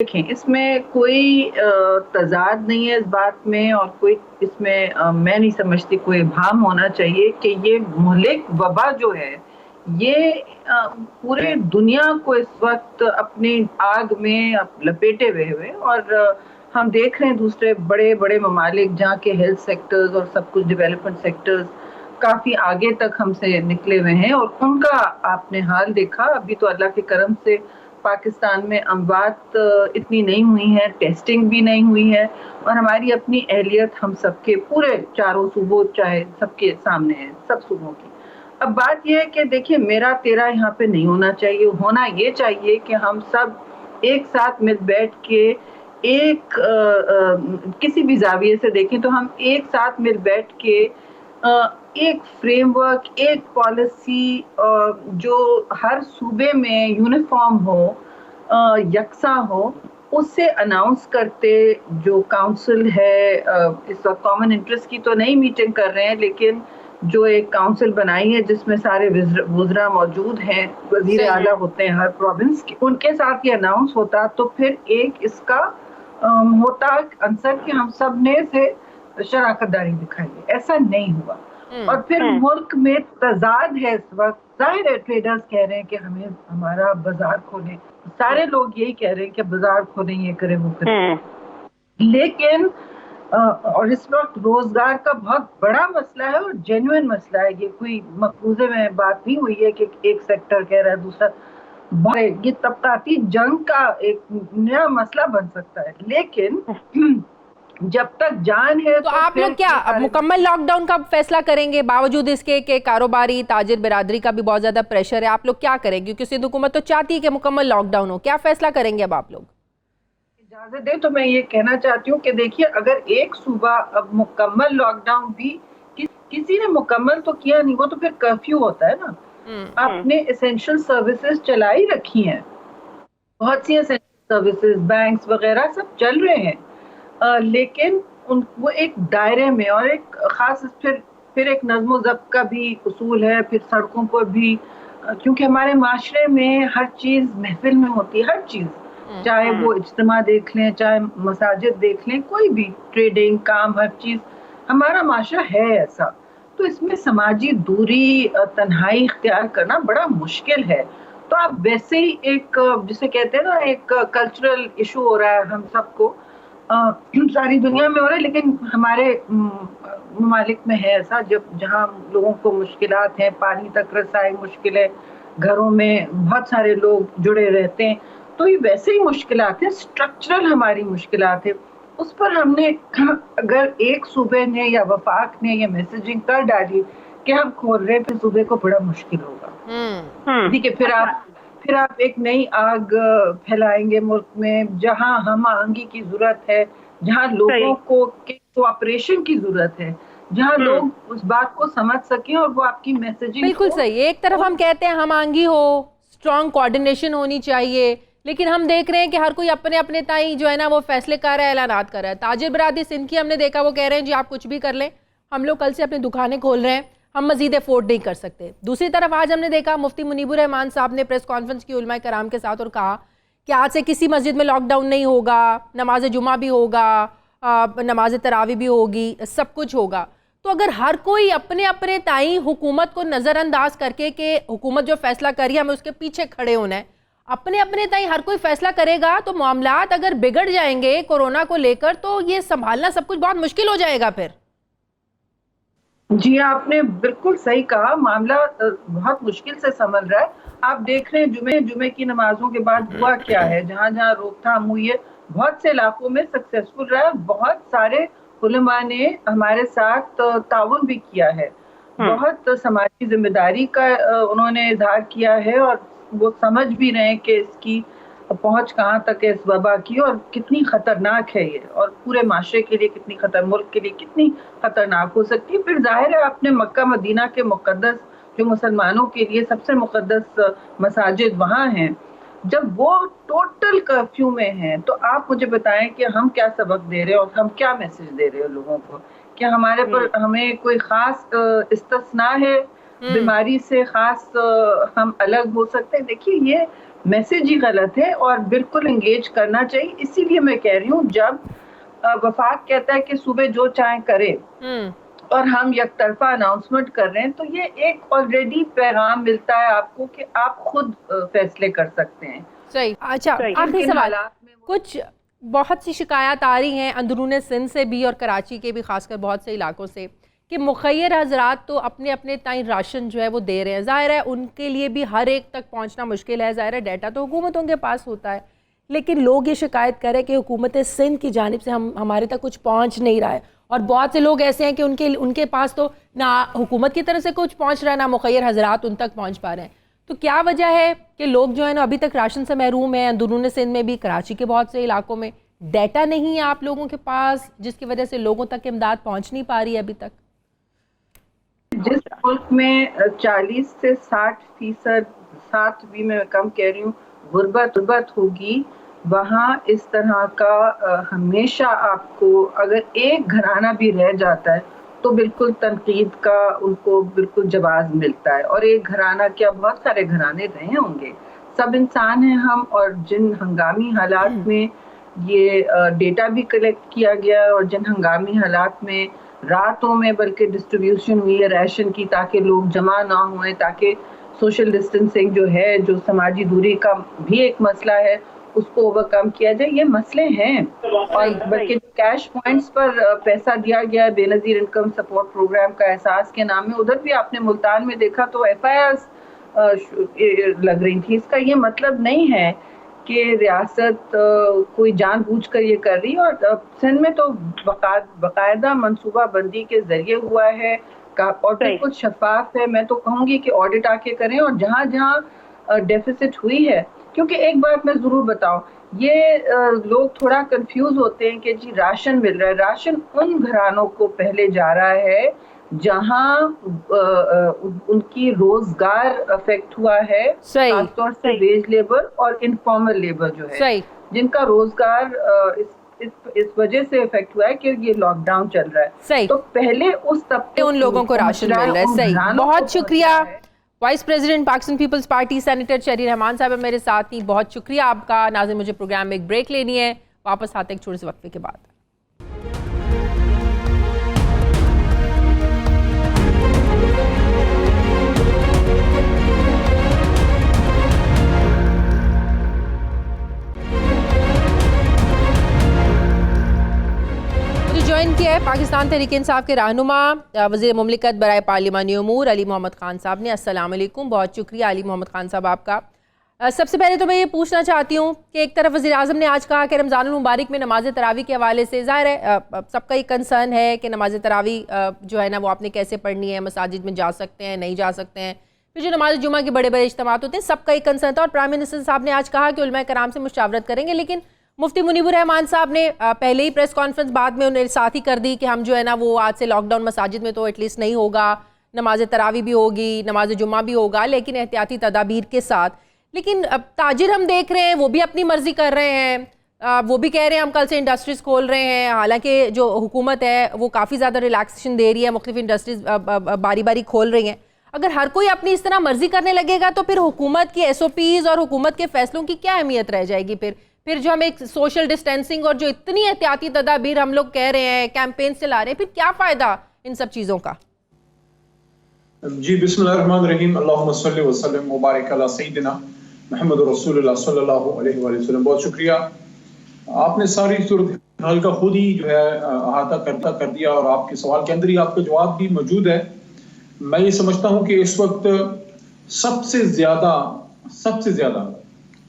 دیکھیں اس میں کوئی تضاد نہیں ہے اس بات میں، اور کوئی اس میں میں نہیں سمجھتی کوئی ابہام ہونا چاہیے کہ یہ مہلک وبا جو ہے یہ پورے دنیا کو اس وقت اپنی آگ میں لپیٹے ہوئے اور ہم دیکھ رہے ہیں دوسرے بڑے بڑے ممالک جہاں کے ہیلتھ سیکٹرز اور سب کچھ ڈیولپمنٹ سیکٹرز کافی آگے تک ہم سے نکلے ہوئے ہیں، اور ان کا آپ نے حال دیکھا۔ ابھی تو اللہ کے کرم سے پاکستان میں اموات اتنی نہیں ہوئی ہیں، ٹیسٹنگ بھی نہیں ہوئی ہے، اور ہماری اپنی اہلیت ہم سب کے پورے چاروں صوبوں چاہے سب کے سامنے ہے، سب صوبوں کی۔ اب بات یہ ہے کہ دیکھیں میرا تیرا یہاں پہ نہیں ہونا چاہیے، ہونا یہ چاہیے کہ ہم سب ایک ساتھ مل بیٹھ کے ایک کسی بھی زاویے سے دیکھیں تو ہم ایک ساتھ مل بیٹھ کے ایک فریم ورک، ایک پالیسی جو ہر صوبے میں یونیفارم ہو، یکساں ہو، اس سے اناؤنس کرتے۔ جو کاؤنسل ہے اس وقت کامن انٹرسٹ کی تو نہیں میٹنگ کر رہے ہیں، لیکن جو ایک کاؤنسل بنائی ہے جس میں سارے وزراء موجود ہیں، وزیر صحیح. اعلیٰ ہوتے ہیں ہر پروونس کے، ان کے ساتھ یہ اناؤنس ہوتا تو پھر ایک اس کا ہوتا عنصر کہ ہم سب نے سے شراکت داری دکھائی ہے۔ ایسا نہیں ہوا، اور پھر ملک میں تضاد ہے اس وقت۔ ظاہر ہے ٹریڈرز کہہ رہے ہیں کہ ہمیں ہمارا بازار کھولیں، سارے لوگ یہی کہہ رہے ہیں کہ بازار کھولیں، یہ کریں وہ کریں، لیکن اور اس وقت روزگار کا بہت بڑا مسئلہ ہے اور جینوئن مسئلہ ہے۔ یہ کوئی مفروضے میں بات نہیں ہوئی ہے کہ ایک سیکٹر کہہ رہا ہے دوسرا، یہ طبقاتی جنگ کا ایک نیا مسئلہ بن سکتا ہے، لیکن جب تک جان ہے تو تو آپ لوگ پھر کیا یہ اب سارے مکمل لاک ڈاؤن کا فیصلہ کریں گے باوجود اس کے کہ کاروباری تاجر برادری کا بھی بہت زیادہ پریشر ہے؟ آپ لوگ کیا کریں گے؟ کیونکہ سندھ حکومت تو چاہتی ہے کہ مکمل لاک ڈاؤن ہو، کیا فیصلہ کریں گے اب آپ لوگ؟ اجازت دیں تو میں یہ کہنا چاہتی ہوں کہ دیکھیے اگر ایک صوبہ اب مکمل لاک ڈاؤن بھی کسی نے مکمل تو کیا نہیں، وہ تو پھر کرفیو ہوتا ہے نا۔ آپ نے اسینشل سروسز چلائی رکھی ہیں، بہت سی اسینشل سروسز، بینکس وغیرہ سب چل رہے ہیں، لیکن وہ ایک دائرے میں اور ایک خاص پھر ایک نظم و ضبط کا بھی اصول ہے، پھر سڑکوں پر بھی، کیونکہ ہمارے معاشرے میں ہر چیز محفل میں ہوتی ہے، ہر چیز، چاہے وہ اجتماع دیکھ لیں، چاہے مساجد دیکھ لیں، کوئی بھی ٹریڈنگ کام، ہر چیز ہمارا معاشرہ ہے ایسا، تو اس میں سماجی دوری، تنہائی اختیار کرنا بڑا مشکل ہے۔ تو آپ ویسے ہی ایک جسے کہتے ہیں نا ایک کلچرل ایشو ہو رہا ہے ہم سب کو، ساری دنیا میں ہو رہا ہے، لیکن ہمارے ممالک میں ہے ایسا جہاں لوگوں کو مشکلات ہیں، پانی تک رسائی مشکل ہے، گھروں میں بہت سارے لوگ جڑے رہتے ہیں، تو یہ ویسے ہی مشکلات ہیں، سٹرکچرل ہماری مشکلات ہیں۔ اس پر ہم نے اگر ایک صوبے نے یا وفاق نے یہ میسجنگ کر ڈالی کہ ہم کھول رہے ہیں، پھر صوبے کو بڑا مشکل ہوگا، دیکھیے پھر آپ ایک نئی آگ پھیلائیں گے ملک میں، جہاں ہم آہنگی کی ضرورت ہے، جہاں لوگوں کو کوآپریشن کی ضرورت ہے، جہاں لوگ اس بات کو سمجھ سکیں اور وہ آپ کی میسجنگ بالکل صحیح. ایک طرف ہم کہتے ہیں ہم آہنگی ہو، اسٹرانگ کوارڈینیشن ہونی چاہیے، لیکن ہم دیکھ رہے ہیں کہ ہر کوئی اپنے اپنے تائیں جو ہے نا وہ فیصلے کر رہا ہے، اعلانات کر رہا ہے۔ تاجر برادری سندھ کی ہم نے دیکھا، وہ کہہ رہے ہیں جی آپ کچھ بھی کر لیں، ہم لوگ کل سے اپنی دکانیں کھول رہے ہیں، ہم مزید افورڈ نہیں کر سکتے۔ دوسری طرف آج ہم نے دیکھا مفتی منیب الرحمان صاحب نے پریس کانفرنس کی علماء کرام کے ساتھ اور کہا کہ آج سے کسی مسجد میں لاک ڈاؤن نہیں ہوگا، نماز جمعہ بھی ہوگا، نماز تراویح بھی ہوگی، سب کچھ ہوگا۔ تو اگر ہر کوئی اپنے اپنے تائیں حکومت کو نظر انداز کر کے کہ حکومت جو فیصلہ کری ہمیں اس کے پیچھے کھڑے ہونا ہے، اپنے اپنے تائیں ہر کوئی فیصلہ کرے گا تو معاملات اگر بگڑ جائیں گے کورونا کو لے کر تو یہ سنبھالنا سب کچھ بہت مشکل ہو جائے گا پھر۔ جی آپ نے بالکل صحیح کہا، معاملہ بہت مشکل سے سنبھل رہا ہے۔ آپ دیکھ رہے ہیں جمعے کی نمازوں کے بعد ہوا کیا ہے، جہاں جہاں روک تھام ہوئی ہے بہت سے علاقوں میں سکسیسفل رہا ہے، بہت سارے علماء نے ہمارے ساتھ تعاون بھی کیا ہے، بہت سماجی ذمہ داری کا انہوں نے اظہار کیا ہے، اور وہ سمجھ بھی رہے ہیں کہ اس کی پہنچ کہاں تک ہے اس وبا کی، اور کتنی خطرناک ہے یہ، اور پورے معاشرے کے لیے کتنی ملک کے لیے کتنی خطرناک ہو سکتی ہے۔ پھر ظاہر ہے اپنے مکہ مدینہ کے مقدس جو مسلمانوں کے لیے سب سے مقدس مساجد وہاں ہیں، جب وہ ٹوٹل کرفیو میں ہیں تو آپ مجھے بتائیں کہ ہم کیا سبق دے رہے ہیں اور ہم کیا میسج دے رہے ہیں لوگوں کو، کہ ہمارے پر ہمیں کوئی خاص استثناء ہے، بیماری سے خاص ہم الگ ہو سکتے ہیں۔ دیکھیے یہ میسج ہی غلط ہے اور بالکل انگیج کرنا چاہیے. اسی لیے میں کہہ رہی ہوں جب وفاق کہتا ہے کہ صوبے جو چاہیں کرے اور ہم یک طرفہ اناؤنسمنٹ کر رہے ہیں تو یہ ایک آلریڈی پیغام ملتا ہے آپ کو کہ آپ خود فیصلے کر سکتے ہیں. صحیح. اچھا آخری سوال, کچھ بہت سی شکایات آ رہی ہیں اندرون سندھ سے بھی اور کراچی کے بھی خاص کر بہت سے علاقوں سے کہ مخیر حضرات تو اپنے اپنے تائیں راشن جو ہے وہ دے رہے ہیں. ظاہر ہے ان کے لیے بھی ہر ایک تک پہنچنا مشکل ہے, ظاہر ہے ڈیٹا تو حکومتوں کے پاس ہوتا ہے, لیکن لوگ یہ شکایت کریں کہ حکومت سندھ کی جانب سے ہمارے تک کچھ پہنچ نہیں رہا ہے, اور بہت سے لوگ ایسے ہیں کہ ان کے پاس تو نہ حکومت کی طرف سے کچھ پہنچ رہا ہے نہ مخیر حضرات ان تک پہنچ پا رہے ہیں. تو کیا وجہ ہے کہ لوگ جو ہے نا ابھی تک راشن سے محروم ہیں؟ اندرون سندھ میں بھی, کراچی کے بہت سے علاقوں میں ڈیٹا نہیں ہے آپ لوگوں کے پاس, جس کی وجہ سے لوگوں تک امداد پہنچ نہیں پا رہی ہے ابھی تک. جس ملک میں 40 سے 60% 60 بھی میں کم کہہ رہی ہوں غربت ہوگی, وہاں اس طرح کا ہمیشہ آپ کو اگر ایک گھرانہ بھی رہ جاتا ہے تو بالکل تنقید کا ان کو بالکل جواز ملتا ہے. اور ایک گھرانہ کیا بہت سارے گھرانے رہے ہوں گے, سب انسان ہیں ہم, اور جن ہنگامی حالات میں یہ ڈیٹا بھی کلیکٹ کیا گیا اور جن ہنگامی حالات میں راتوں میں بلکہ ڈسٹریبیوشن ہوئی ہے ریشن کی تاکہ لوگ جمع نہ ہوئیں, تاکہ سوشل ڈسٹینسنگ جو ہے, جو سماجی دوری کا بھی ایک مسئلہ ہے, اس کو اوورکم کیا جائے. یہ مسئلے ہیں. اور بلکہ کیش پوائنٹس پر پیسہ دیا گیا ہے بے نظیر انکم سپورٹ پروگرام کا احساس کے نام میں, ادھر بھی آپ نے ملتان میں دیکھا تو FIRs لگ رہی تھی. اس کا یہ مطلب نہیں ہے کہ ریاست کوئی جان بوجھ کر یہ کر رہی, اور سندھ میں تو باقاعدہ منصوبہ بندی کے ذریعے ہوا ہے اور بالکل شفاف ہے. میں تو کہوں گی کہ آڈٹ آ کے کریں, اور جہاں جہاں ڈیفیسٹ ہوئی ہے, کیونکہ ایک بات میں ضرور بتاؤں, یہ لوگ تھوڑا کنفیوز ہوتے ہیں کہ جی راشن مل رہا ہے, راشن ان گھرانوں کو پہلے جا رہا ہے جہاں ان کی روزگار افیکٹ ہوا ہے, خاص طور سے ویج لیبر اور انفارمل لیبر جو ہے, جن کا روزگار اس وجہ سے افیکٹ ہوا ہے کہ یہ لاک ڈاؤن چل رہا ہے. تو پہلے اس طبقے ان لوگوں کو راشن مل رہا ہے. صحیح, بہت شکریہ. Vice president Pakistan Peoples Party senator Sherry Rehman صاحب میرے ساتھ ہی, بہت شکریہ آپ کا. ناظرین مجھے پروگرام میں ایک بریک لینی ہے, واپس آتے ایک چھوٹے سے وقفے کے بعد. جوائن کیا ہے پاکستان تحریک انصاف کے رہنما وزیر مملکت برائے پارلیمانی امور علی محمد خان صاحب نے. السلام علیکم. بہت شکریہ علی محمد خان صاحب آپ کا. سب سے پہلے تو میں یہ پوچھنا چاہتی ہوں کہ ایک طرف وزیر اعظم نے آج کہا کہ رمضان المبارک میں نماز تراویح کے حوالے سے ظاہر ہے سب کا یہ کنسرن ہے کہ نماز تراویح جو ہے نا وہ آپ نے کیسے پڑھنی ہے, مساجد میں جا سکتے ہیں نہیں جا سکتے ہیں, پھر جو نماز جمعہ کے بڑے بڑے اجتماعات ہوتے ہیں, سب کا یہ کنسرن تھا. اور پرائم منسٹر صاحب نے آج کہا کہ علماء کرام سے مشاورت کریں گے, لیکن مفتی منیب الرحمان صاحب نے پہلے ہی پریس کانفرنس بعد میں انہیں ساتھ ہی کر دی کہ ہم جو ہے نا وہ آج سے لاک ڈاؤن مساجد میں تو ایٹ لیسٹ نہیں ہوگا, نماز تراویح بھی ہوگی, نماز جمعہ بھی ہوگا, لیکن احتیاطی تدابیر کے ساتھ. لیکن تاجر ہم دیکھ رہے ہیں وہ بھی اپنی مرضی کر رہے ہیں, وہ بھی کہہ رہے ہیں ہم کل سے انڈسٹریز کھول رہے ہیں, حالانکہ جو حکومت ہے وہ کافی زیادہ ریلیکسیشن دے رہی ہے, مختلف انڈسٹریز باری باری کھول رہی ہیں. اگر ہر کوئی اپنی اس طرح مرضی کرنے لگے گا تو پھر حکومت کی SOPs اور حکومت کے فیصلوں کی کیا اہمیت رہ جائے گی؟ پھر جو ہم ایک سوشل ڈسٹینسنگ اور جو اتنی احتیاطی تدابیر ہم لوگ کہہ رہے ہیں, کیمپین چلا رہے ہیں, پھر کیا فائدہ ان سب چیزوں کا؟ جی بسم اللہ الرحمن الرحیم. اللہم صلی وسلم مبارک علی سیدنا محمد رسول اللہ صلی اللہ علیہ وآلہ وسلم. بہت شکریہ. آپ نے ساری صورتحال کا خود ہی جو ہے احاطہ کر دیا, اور آپ کے سوال کے اندر ہی آپ کا جواب بھی موجود ہے. میں یہ سمجھتا ہوں کہ اس وقت سب سے زیادہ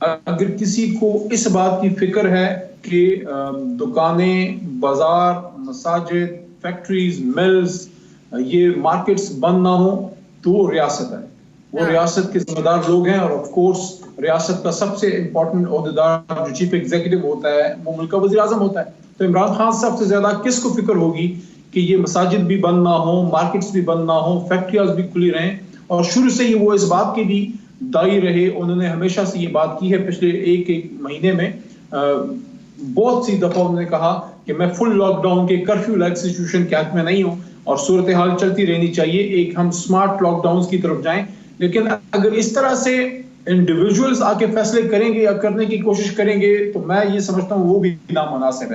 اگر کسی کو اس بات کی فکر ہے کہ دکانیں, بازار, مساجد, فیکٹریز, ملز, یہ مارکیٹس بند نہ ہوں, تو وہ ریاست ہے. وہ ریاست کے ذمہ دار لوگ ہیں, اور آف کورس ریاست کا سب سے امپورٹنٹ عہدیدار جو چیف ایگزیکٹو ہوتا ہے وہ ملک کا وزیر اعظم ہوتا ہے. تو عمران خان سب سے زیادہ کس کو فکر ہوگی کہ یہ مساجد بھی بند نہ ہوں, مارکیٹس بھی بند نہ ہوں, فیکٹریاں بھی کھلی رہیں. اور شروع سے ہی وہ اس بات کے بھی دائی رہے, انہوں نے ہمیشہ سے یہ بات کی ہے. پچھلے ایک مہینے میں بہت سی دفعہ انہوں نے کہا کہ میں فل لاک ڈاؤن کے کرفیو لائک سچویشن کے حق میں نہیں ہوں, اور صورتحال چلتی رہنی چاہیے, ایک ہم سمارٹ لاک ڈاؤنز کی طرف جائیں. لیکن اگر اس طرح سے انڈیویجولز آ کے فیصلے کریں گے یا کرنے کی کوشش کریں گے تو میں یہ سمجھتا ہوں وہ بھی نامناسب ہے.